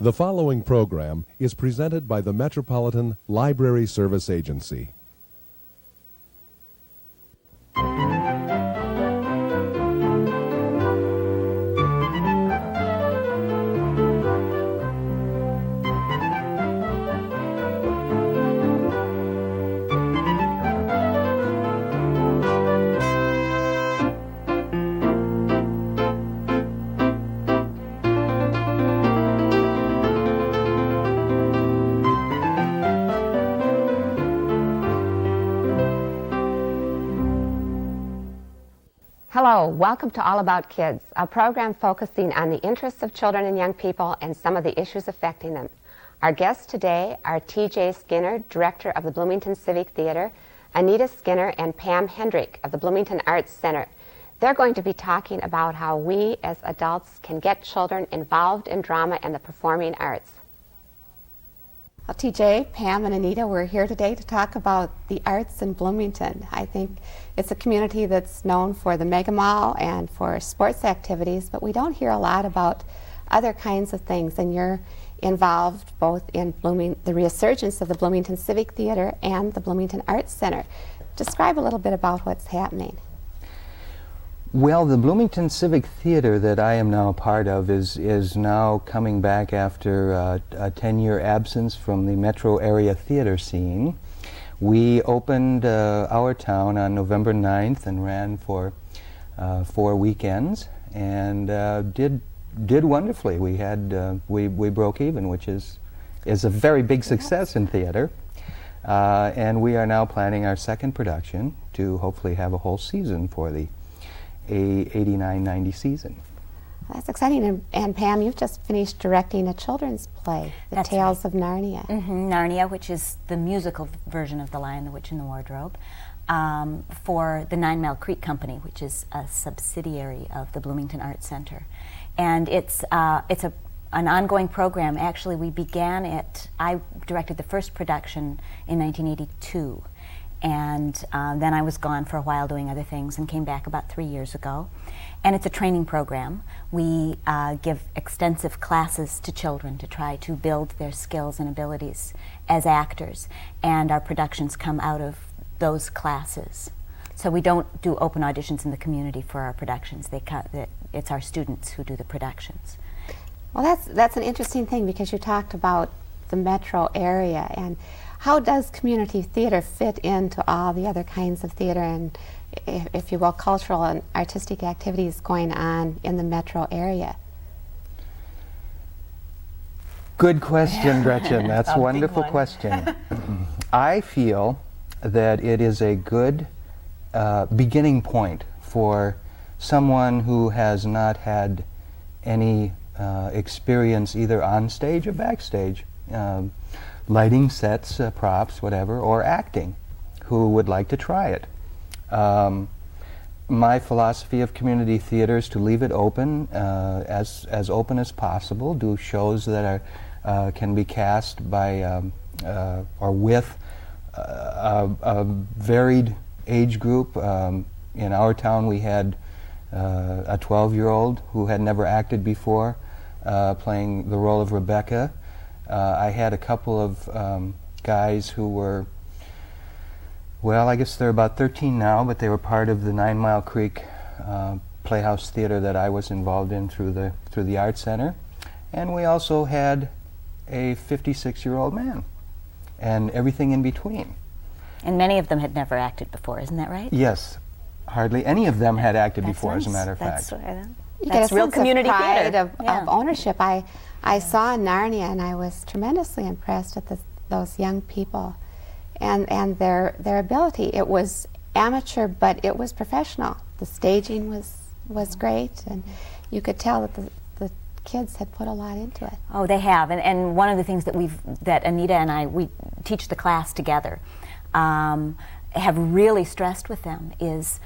The following program is presented by the Metropolitan Library Service Agency. Hello, welcome to All About Kids, a program focusing on the interests of children and young people and some of the issues affecting them. Our guests today are T.J. Skinner, Director of the Bloomington Civic Theatre, Anita Skinner and Pam Hendrick of the Bloomington Art Center. They're going to be talking about how we as adults can get children involved in drama and the performing arts. Well, TJ, Pam, and Anita, we're here today to talk about the arts in Bloomington. I think it's a community that's known for the mega mall and for sports activities, but we don't hear a lot about other kinds of things, and you're involved both in the resurgence of the Bloomington Civic Theatre and the Bloomington Art Center. Describe a little bit about what's happening. Well, the Bloomington Civic Theatre that I am now a part of is now coming back after a 10-year absence from the metro area theater scene. We opened our town on November 9th and ran for 4 weekends and did wonderfully. We had we broke even, which is a very big success in theater. And we are now planning our second production to hopefully have a whole season for the 89-90 season. That's exciting. And Pam, you've just finished directing a children's play, The Tales of Narnia. Narnia, which is the musical version of The Lion, the Witch, and the Wardrobe, for the 9 Mile Creek Company, which is a subsidiary of the Bloomington Art Center. And it's an ongoing program. Actually, we began it, I directed the first production in 1982. And then I was gone for a while doing other things and came back about 3 years ago. And it's a training program. We give extensive classes to children to try to build their skills and abilities as actors. And our productions come out of those classes. So we don't do open auditions in the community for our productions. It's our students who do the productions. Well, that's an interesting thing, because you talked about the metro area, and how does community theater fit into all the other kinds of theater and, if you will, cultural and artistic activities going on in the metro area? Good question, Gretchen. That's a wonderful question. I feel that it is a good beginning point for someone who has not had any experience either on stage or backstage, lighting sets, props, whatever, or acting, who would like to try it. My philosophy of community theater is to leave it open, as open as possible, do shows that can be cast by or with a varied age group. In our town we had a 12-year-old who had never acted before, playing the role of Rebecca. I had a couple of guys who were, well, I guess they're about 13 now, but they were part of the 9 Mile Creek Playhouse Theater that I was involved in through the Art Center. And we also had a 56-year-old man, and everything in between. And many of them had never acted before, isn't that right? Yes. Hardly any of them had acted before, as a matter of fact. That's real community theater. Of ownership. I saw Narnia, and I was tremendously impressed with those young people and their ability. It was amateur, but it was professional. The staging was great, and you could tell that the kids had put a lot into it. Oh, they have. And one of the things that Anita and we teach the class together, have really stressed with them is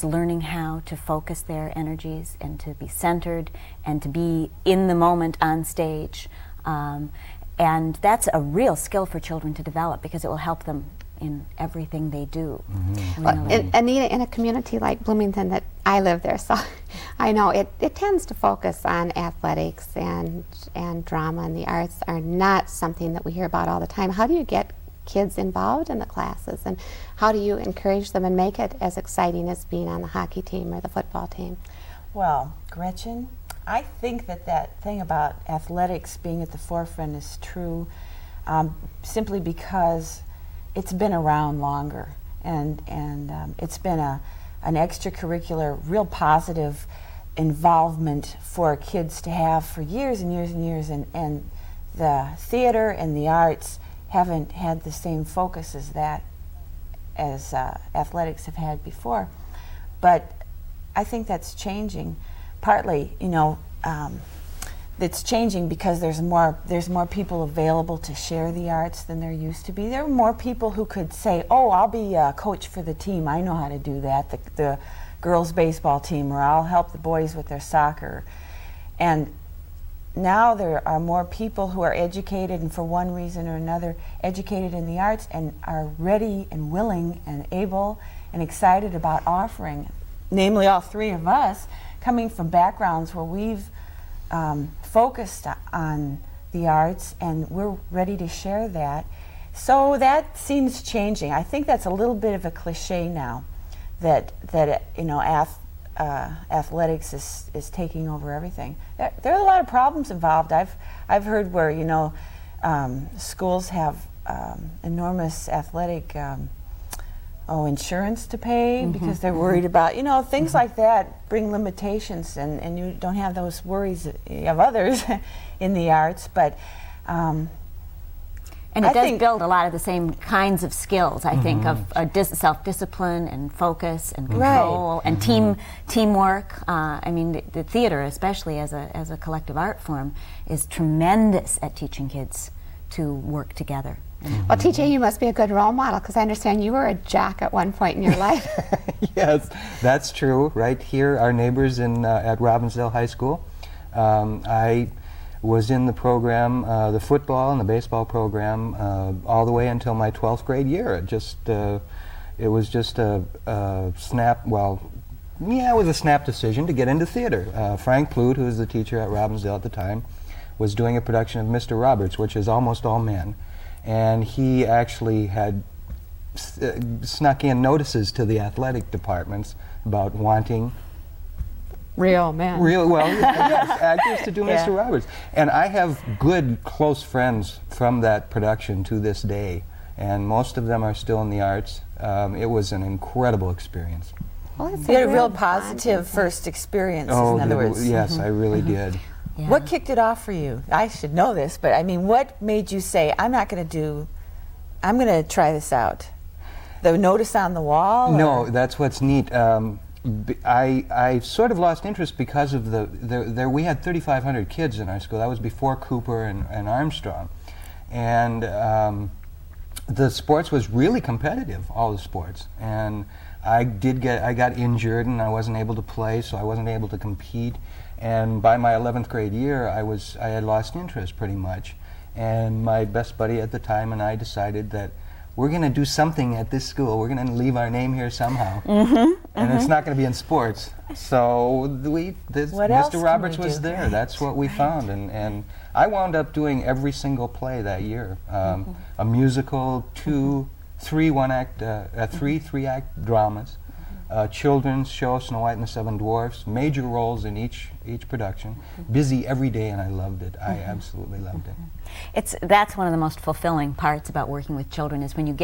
learning how to focus their energies and to be centered and to be in the moment on stage. And that's a real skill for children to develop, because it will help them in everything they do. Anita, in a community like Bloomington that I live there, so I know it tends to focus on athletics, and drama and the arts are not something that we hear about all the time. How do you get kids involved in the classes, and how do you encourage them and make it as exciting as being on the hockey team or the football team? Well, Gretchen, I think that thing about athletics being at the forefront is true, simply because it's been around longer, and it's been an extracurricular, real positive involvement for kids to have for years and years and years, and the theater and the arts haven't had the same focus as athletics have had before. But I think that's changing. Partly, it's changing because there's more people available to share the arts than there used to be. There are more people who could say, "Oh, I'll be a coach for the team. I know how to do that. The girls' baseball team, or I'll help the boys with their soccer." And now there are more people who are educated, and for one reason or another, educated in the arts, and are ready and willing and able and excited about offering. Namely, all three of us coming from backgrounds where we've focused on the arts, and we're ready to share that. So that seems changing. I think that's a little bit of a cliche now, that athletics is taking over everything. There are a lot of problems involved. I've heard where schools have enormous athletic insurance to pay because they're worried about things like that bring limitations, and you don't have those worries of others in the arts, but and it does build a lot of the same kinds of skills, I think, of self-discipline and focus and control and teamwork. I mean, the theater, especially as a collective art form, is tremendous at teaching kids to work together. Well, TJ, you must be a good role model, because I understand you were a jock at one point in your life. Yes, that's true. Right here, our neighbors at Robbinsdale High School. I was in the program, the football and the baseball program, all the way until my 12th grade year. It was just a snap. Well, yeah, it was a snap decision to get into theater. Frank Plude, who was the teacher at Robbinsdale at the time, was doing a production of Mr. Roberts, which is almost all men. And he actually had snuck in notices to the athletic departments about wanting Real actors to do Mr. Roberts. And I have good, close friends from that production to this day, and most of them are still in the arts. It was an incredible experience. Well, you had a real positive first experience, in other words. Yes, I really did. Yeah. What kicked it off for you? I should know this, but I mean, what made you say, I'm going to try this out? The notice on the wall? No, that's what's neat. I sort of lost interest because of we had 3,500 kids in our school. That was before Cooper and Armstrong. And the sports was really competitive, all the sports. And I got injured and I wasn't able to play, so I wasn't able to compete. And by my 11th grade year, I had lost interest pretty much. And my best buddy at the time and I decided that we're going to do something at this school. We're going to leave our name here somehow. And it's not going to be in sports. So Mr. Roberts was there. That's what we found. And I wound up doing every single play that year. A musical, three three-act dramas. Children's show, Snow White and the Seven Dwarfs, major roles in each production. Busy every day, and I loved it. I absolutely loved it. That's one of the most fulfilling parts about working with children, is when you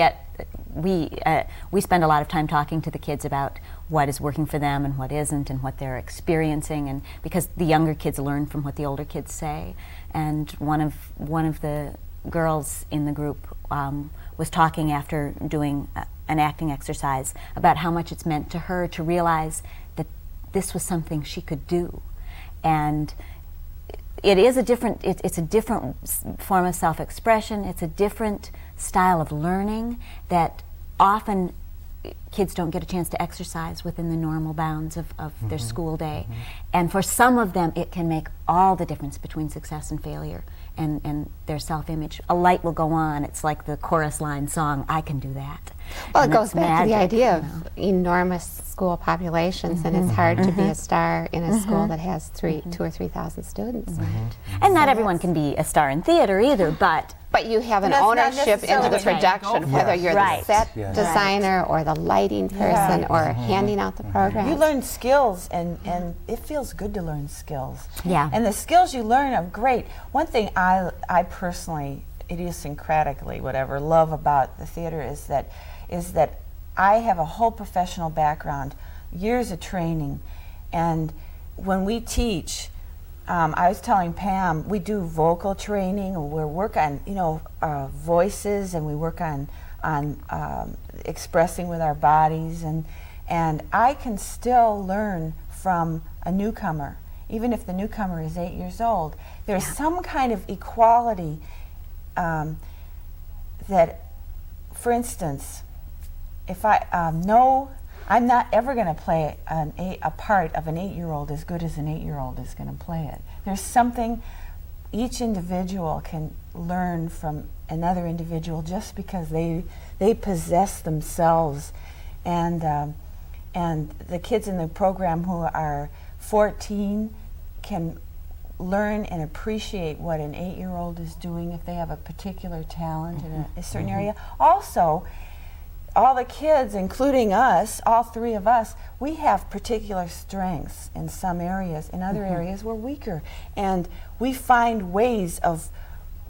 we spend a lot of time talking to the kids about what is working for them and what isn't, and what they're experiencing, and because the younger kids learn from what the older kids say. And one of the girls in the group was talking after doing an acting exercise about how much it's meant to her to realize that this was something she could do. And it's a different form of self-expression. It's a different style of learning that often kids don't get a chance to exercise within the normal bounds of their school day. And for some of them, it can make all the difference between success and failure. and their self-image. A light will go on. It's like the chorus line song, I can do that. Well, And it goes it's back to the magic, idea you know. of enormous school populations, and it's hard to be a star in a school that has 2,000 or 3,000 students. And not everyone can be a star in theater either, but But you have an That's not ownership into the necessarily production, whether you're Right. the set Yes. designer or the lighting person or handing out the program. You learn skills, and it feels good to learn skills. Yeah. And the skills you learn are great. One thing I personally, idiosyncratically, whatever, love about the theater is that I have a whole professional background, years of training, and when we teach, I was telling Pam, we do vocal training, and we work on voices, and we work on expressing with our bodies, and I can still learn from a newcomer, even if the newcomer is 8 years old. There's some kind of equality that, for instance, if I'm not ever going to play a part of an 8-year-old as good as an 8-year-old is going to play it. There's something each individual can learn from another individual just because they possess themselves, and the kids in the program who are 14 can learn and appreciate what an 8-year-old is doing if they have a particular talent in a certain area. Also, all the kids, including us, all three of us, we have particular strengths in some areas. In other areas, we're weaker. And we find ways of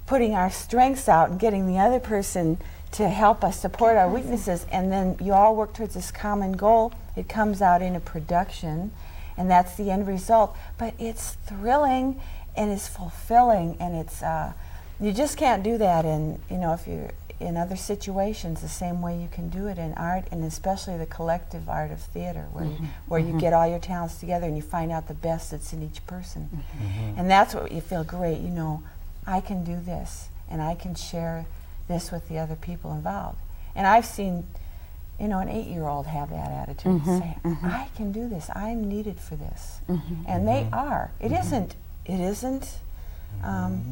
putting our strengths out and getting the other person to help us support our weaknesses. And then you all work towards this common goal. It comes out in a production, and that's the end result. But it's thrilling, and it's fulfilling, and it's you just can't do that if you're in other situations the same way you can do it in art, and especially the collective art of theater, where you get all your talents together and you find out the best that's in each person. And that's what you feel great, I can do this, and I can share this with the other people involved. And I've seen an 8-year-old have that attitude and say, I can do this, I'm needed for this. And they are. It isn't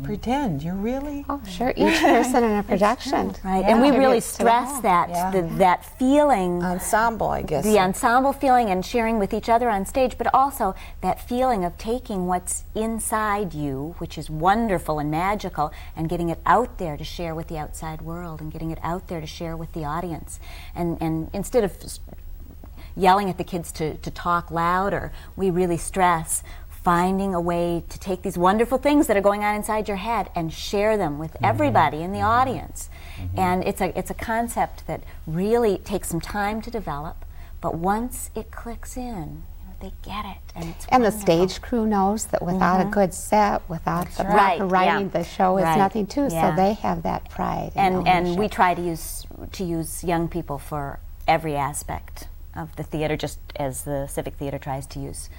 pretend. You're really. Oh, sure. Each person in a production. right, Yeah. and we really Contributes to the whole. stress that Yeah. that feeling, Ensemble, I guess. the ensemble feeling, and sharing with each other on stage, but also that feeling of taking what's inside you, which is wonderful and magical, and getting it out there to share with the outside world, and getting it out there to share with the audience. And instead of yelling at the kids to talk louder, we really stress finding a way to take these wonderful things that are going on inside your head and share them with everybody in the audience. And it's a concept that really takes some time to develop, but once it clicks in, they get it, and it's And the wonderful. stage crew knows that without a good set, without the right. proper writing, Yeah. the show is Right. nothing too. Yeah. So they have that pride. And we ownership. try to use young people for every aspect of the theater, just as the Civic Theater tries to use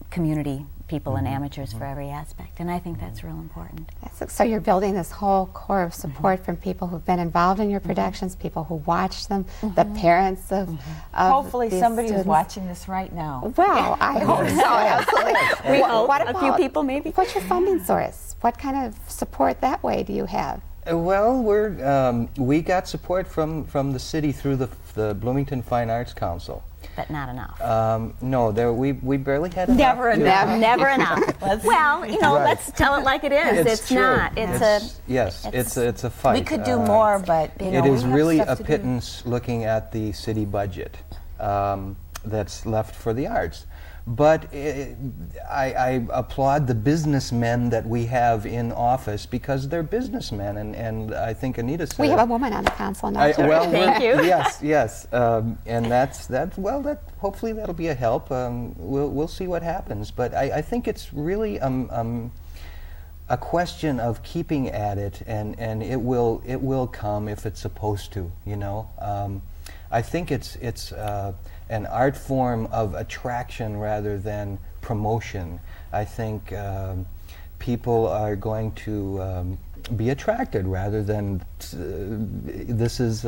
community people and amateurs for every aspect, and I think that's real important. So you're building this whole core of support from people who've been involved in your productions, people who watch them, the parents of Hopefully these somebody is students. watching this right now. Well, I hope so. Absolutely. We hope What a few about- people maybe. What's your funding source? What kind of support that way do you have? Well, we got support from the city through the Bloomington Fine Arts Council. But not enough. No, we barely had enough. Never to- enough. Never enough. Well, Right. let's tell it like it is. It's true. not. Yes, it's a fight. We could do more, but It we is have really stuff a to do. pittance looking at the city budget that's left for the arts. But I applaud the businessmen that we have in office because they're businessmen, and I think Anita said. We have a woman on the council now, too. Thank you. Yes, and that's hopefully that'll be a help. We'll see what happens, but I think it's really a question of keeping at it, and it will come if it's supposed to. I think it's an art form of attraction rather than promotion. I think people are going to be attracted rather than this is.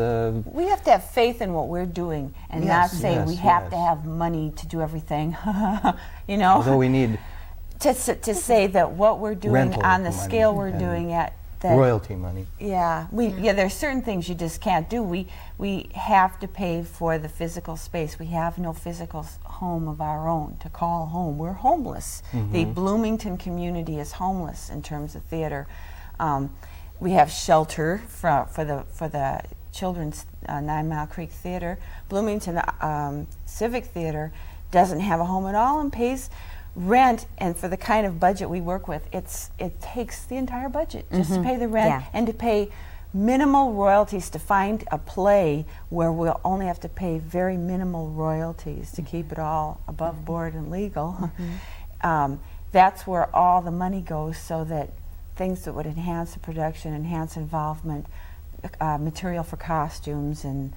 We have to have faith in what we're doing and not Yes, say yes, we have to yes. have money to do everything. Although we need to say that what we're doing Rental on the money scale we're and doing at that, royalty money. yeah, there's certain things you just can't do. We have to pay for the physical space. We have no physical home of our own to call home. We're homeless. The Bloomington community is homeless in terms of theater. We have shelter for the children's 9 Mile Creek Theater. Bloomington Civic Theater doesn't have a home at all and pays rent, and for the kind of budget we work with, it takes the entire budget just to pay the rent and to pay minimal royalties to find a play where we'll only have to pay very minimal royalties to keep it all above board and legal. That's where all the money goes, so that things that would enhance the production, enhance involvement, material for costumes, and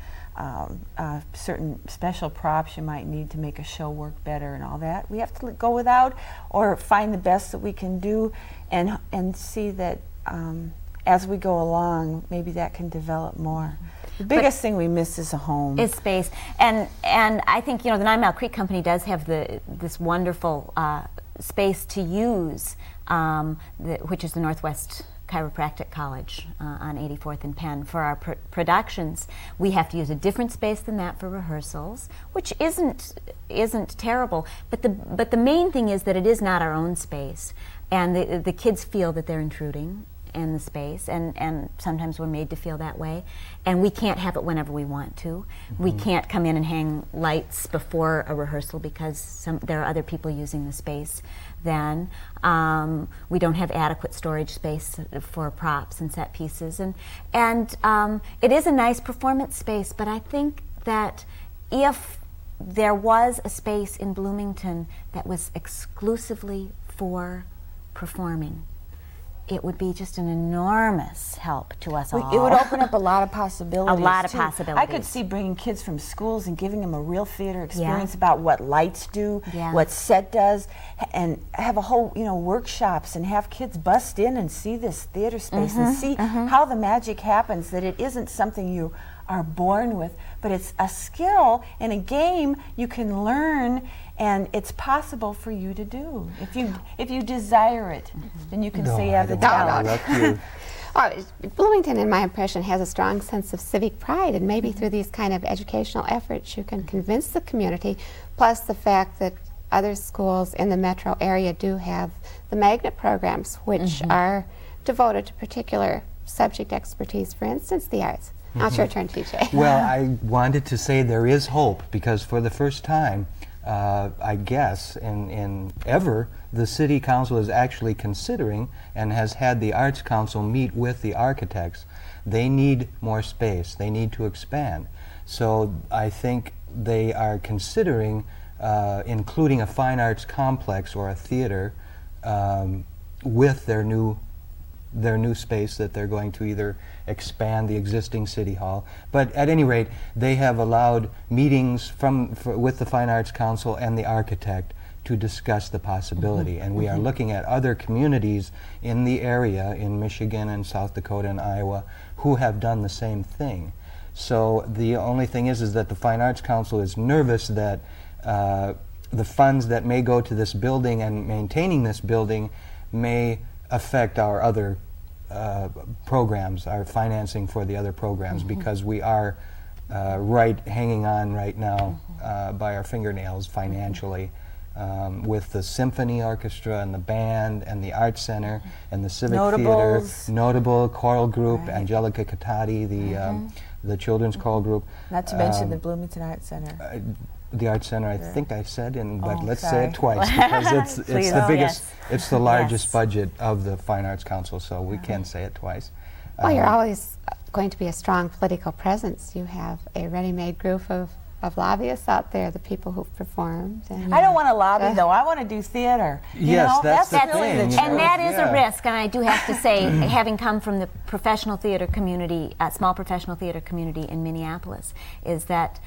certain special props you might need to make a show work better and all that, we have to go without or find the best that we can do, and see that as we go along, maybe that can develop more. The biggest thing we miss is a home. Is space. And I think, the 9 Mile Creek Company does have this wonderful space to use, which is the Northwest Chiropractic College on 84th and Penn. For our productions, we have to use a different space than that for rehearsals, which isn't terrible. But the main thing is that it is not our own space, and the kids feel that they're intruding in the space, and sometimes we're made to feel that way, and we can't have it whenever we want to. We can't come in and hang lights before a rehearsal because there are other people using the space then. We don't have adequate storage space for props and set pieces, and it is a nice performance space, but I think that if there was a space in Bloomington that was exclusively for performing, it would be just an enormous help to us all. It would open up a lot of possibilities. A lot of too. possibilities. I could see bringing kids from schools and giving them a real theater experience about what lights do, what set does, and have a whole, workshops, and have kids bust in and see this theater space and see how the magic happens, that it isn't something you are born with, but it's a skill and a game you can learn, and it's possible for you to do. If you desire it, then you can say you have the talent. Bloomington, in my impression, has a strong sense of civic pride, and maybe through these kind of educational efforts you can convince the community, plus the fact that other schools in the metro area do have the magnet programs, which are devoted to particular subject expertise, for instance, the arts. Now it's your turn, TJ. Well, I wanted to say there is hope, because for the first time, I guess, in ever, the City Council is actually considering and has had the Arts Council meet with the architects. They need more space. They need to expand. So I think they are considering including a fine arts complex or a theater with their new space that they're going to either expand the existing City Hall. But at any rate, they have allowed meetings with the Fine Arts Council and the architect to discuss the possibility. And we are looking at other communities in the area, in Michigan and South Dakota and Iowa, who have done the same thing. So the only thing is that the Fine Arts Council is nervous that the funds that may go to this building and maintaining this building may affect our other programs, our financing for the other programs, because we are hanging on right now by our fingernails financially with the symphony orchestra and the band and the art center and the civic theater, notable choral group, Angelica Catati, the children's choral group. Not to mention the Bloomington Art Center. The Art Center, I think I said, but let's say it twice, because it's the biggest, it's the largest budget of the Fine Arts Council, so we can say it twice. Well, you're always going to be a strong political presence. You have a ready-made group of lobbyists out there, the people who've performed. And I don't want to lobby, though. I want to do theater. Yes, that's the thing. And that is a risk, and I do have to say, having come from the professional theater community, small professional theater community in Minneapolis, is that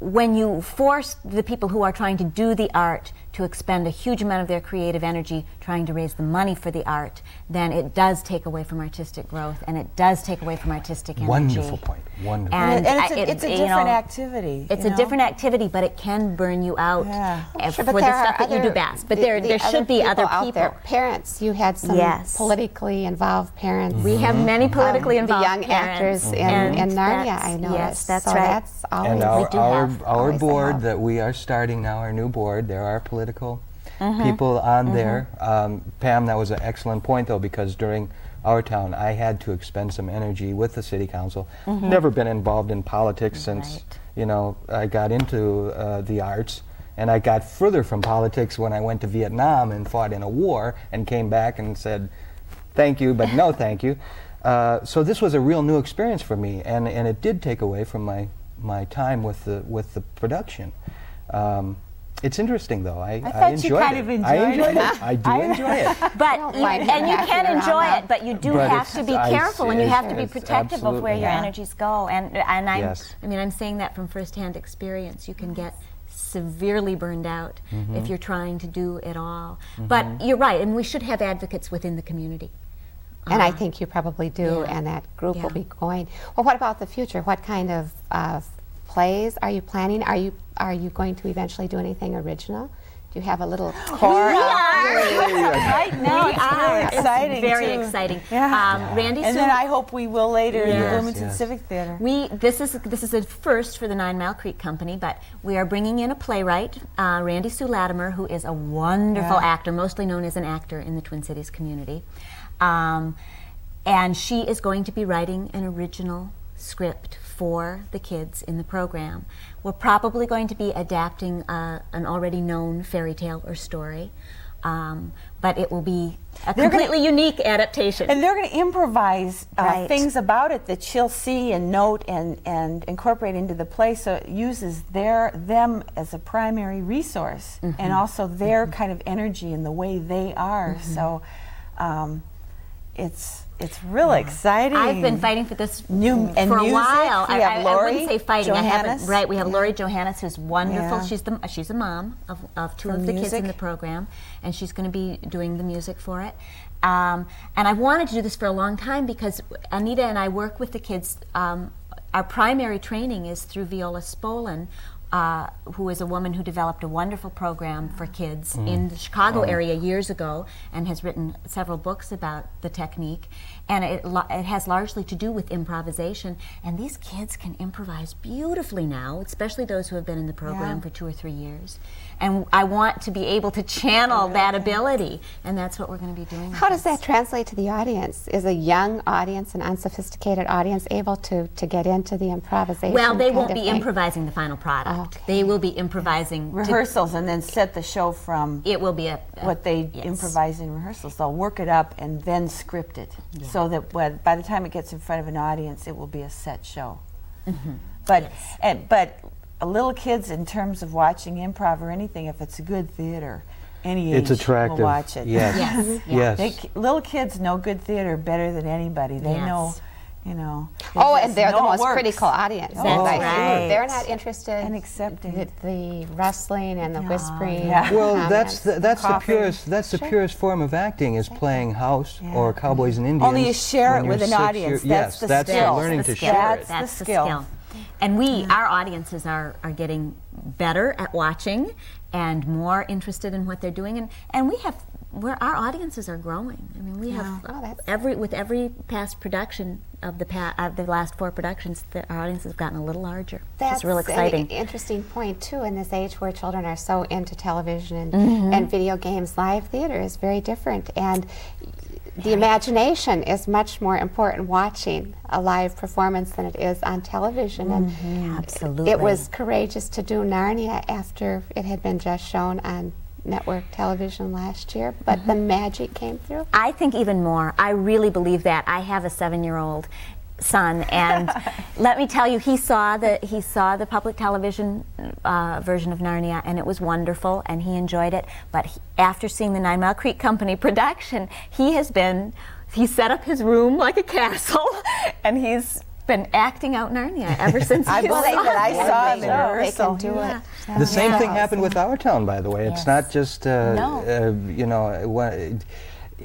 when you force the people who are trying to do the art to expend a huge amount of their creative energy trying to raise the money for the art, then it does take away from artistic growth, and it does take away from artistic energy. Wonderful point. Wonderful. And it's a you different know, activity. It's you a know? different activity, but it can burn you out for But the there are stuff that you do other- best. But the there should be other out people. there. Parents, you had some Yes. politically involved parents. We have many politically involved the young parents. actors in And Narnia, that's- I noticed. Yes, that's so right. That's always, And we do our have, our always board have. that we are starting now, our new board, there are political people on there. Pam, that was an excellent point, though, because during our town, I had to expend some energy with the city council. Never been involved in politics since, you know, I got into the arts. And I got further from politics when I went to Vietnam and fought in a war and came back and said, thank you, but no thank you. So this was a real new experience for me, and it did take away from my time with the production. It's interesting, though. I thought enjoyed you kind it. of enjoyed I enjoyed it. it. I do enjoy it. But don't you, mind and you having can around enjoy that. it, but you do But have it's- to be I careful, see and you it. have to be It's protective of where absolutely- your Yeah. energies go. And I'm, Yes. I mean, I'm saying that from firsthand experience. You can get severely burned out if you're trying to do it all. But you're right, and we should have advocates within the community. And I think you probably do, Yeah. and that group Yeah. will be going. Well, what about the future? What kind of plays are you planning? Are you going to eventually do anything original? Do you have a little core? Right now, it's very exciting. Very too. exciting. Yeah. Randy And Sue, then I hope we will later in the Yes, Bloomington yes. Civic Theatre. this is a first for the 9 Mile Creek Company, but we are bringing in a playwright, Randy Sue Latimer, who is a wonderful actor, mostly known as an actor in the Twin Cities community. And she is going to be writing an original script for the kids in the program. We're probably going to be adapting an already known fairy tale or story, but it will be a completely unique adaptation. And they're going to improvise Right. things about it that she'll see and note and incorporate into the play, so it uses them as a primary resource and also their kind of energy and the way they are. So it's really exciting. I've been fighting for this And for a music, while. we have I Lori wouldn't say fighting. I haven't. Johannes. Right, we have Lori Johannes, who's wonderful. Yeah. She's a mom of two For of the kids in music. the program, and she's going to be doing the music for it. And I wanted to do this for a long time because Anita and I work with the kids. Our primary training is through Viola Spolin, who is a woman who developed a wonderful program for kids in the Chicago area years ago and has written several books about the technique. And it has largely to do with improvisation. And these kids can improvise beautifully now, especially those who have been in the program for 2 or 3 years. And I want to be able to channel that ability, and that's what we're going to be doing. How does that translate to the audience? Is a young audience, an unsophisticated audience, able to get into the improvisation? Well, they kind won't of be thing? improvising the final product. Okay. They will be improvising rehearsals and then set the show from It will be a what they yes. improvise in rehearsals. They'll work it up and then script it so that by the time it gets in front of an audience, it will be a set show. But but little kids, in terms of watching improv or anything, if it's a good theater, any age It's attractive. will watch it. Yes. Yes. Yes. Little kids know good theater better than anybody. They Yes. know, you know. Oh, just and they're the know it most works. critical audience. That's as I see. right. They're not interested And accepting. the wrestling and the whispering. yeah. Well, comments, that's the coughing. purest purest form of acting is playing house or Cowboys and Indians. Only you share when it with you're an 6 audience. years- That's yes, the that's skill. learning That's to the skill. share it. That's That's the the skill. skill. And our audiences are getting better at watching and more interested in what they're doing. And our audiences are growing. I mean, we have Oh, that's- with every past production of the last 4 productions, our audiences have gotten a little larger. That's It's real exciting. an interesting point, too, in this age where children are so into television Mm-hmm. and video games. Live theater is very different, and the imagination is much more important watching a live performance than it is on television. And Absolutely. it was courageous to do Narnia after it had been just shown on network television last year, but the magic came through. I think even more. I really believe that. I have a 7-year-old son, and let me tell you, he saw the public television version of Narnia, and it was wonderful, and he enjoyed it. But after seeing the 9 Mile Creek Company production, he set up his room like a castle, and he's been acting out Narnia ever since I he believe saw it. I it. saw him in They can rehearsal. do it. The same Yeah. thing happened with our town, by the way. It's not just No. you know.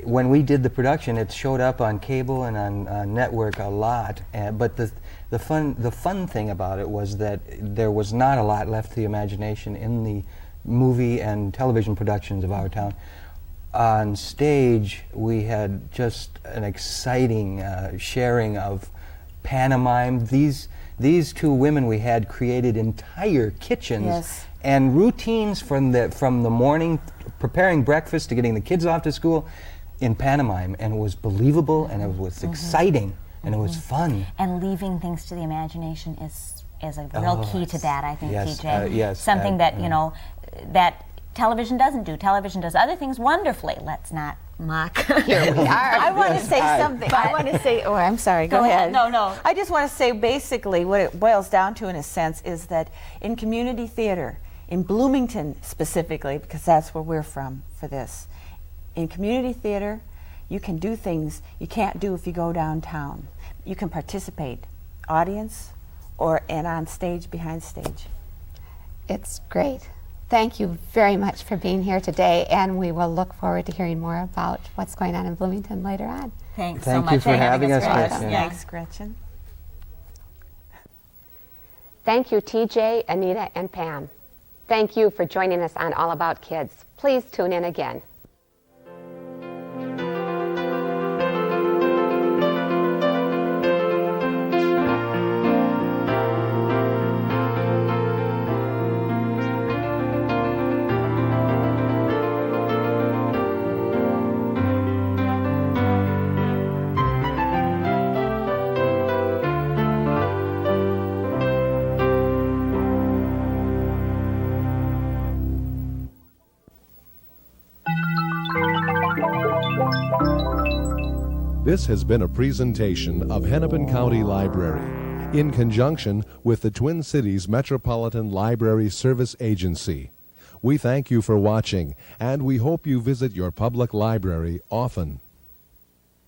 when we did the production, it showed up on cable and on network a lot. But the fun thing about it was that there was not a lot left to the imagination in the movie and television productions of our town. On stage, we had just an exciting sharing of pantomime. These two women we had created entire kitchens. Yes. And routines from the morning, preparing breakfast to getting the kids off to school, in pantomime, and it was believable, and it was exciting, and it was fun. And leaving things to the imagination is a real key to that, I think, yes, TJ. yes, Something that, you know, that television doesn't do. Television does other things wonderfully. Let's not mock. Here we are. I want to say something. I want to say, oh, I'm sorry, go ahead. No. I just want to say basically what it boils down to in a sense is that in community theater, in Bloomington specifically, because that's where we're from for this, in community theater, you can do things you can't do if you go downtown. You can participate, audience, and on stage, behind stage. It's great. Thank you very much for being here today, and we will look forward to hearing more about what's going on in Bloomington later on. Thanks Thank so much you for having us, Gretchen. Gretchen. Yeah. Thanks, Gretchen. Thank you, TJ, Anita, and Pam. Thank you for joining us on All About Kids. Please tune in again. This has been a presentation of Hennepin County Library in conjunction with the Twin Cities Metropolitan Library Service Agency. We thank you for watching, and we hope you visit your public library often.